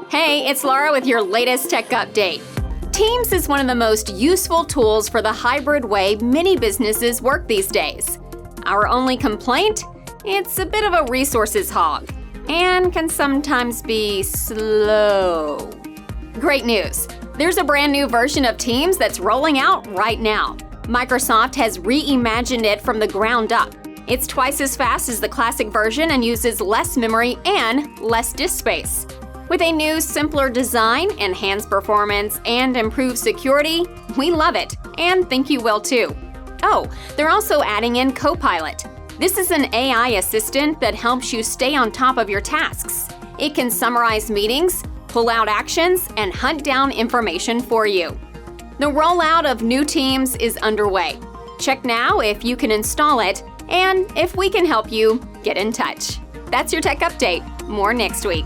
Hey, it's Laura with your latest tech update. Teams is one of the most useful tools for the hybrid way many businesses work these days. Our only complaint? It's a bit of a resources hog and can sometimes be slow. Great news! There's a brand new version of Teams that's rolling out right now. Microsoft has reimagined it from the ground up. It's twice as fast as the classic version and uses less memory and less disk space. With a new, simpler design, enhanced performance, and improved security, we love it, and think you will too. Oh, they're also adding in Copilot. This is an AI assistant that helps you stay on top of your tasks. It can summarize meetings, pull out actions, and hunt down information for you. The rollout of new Teams is underway. Check now if you can install it, and if we can help you, get in touch. That's your tech update. More next week.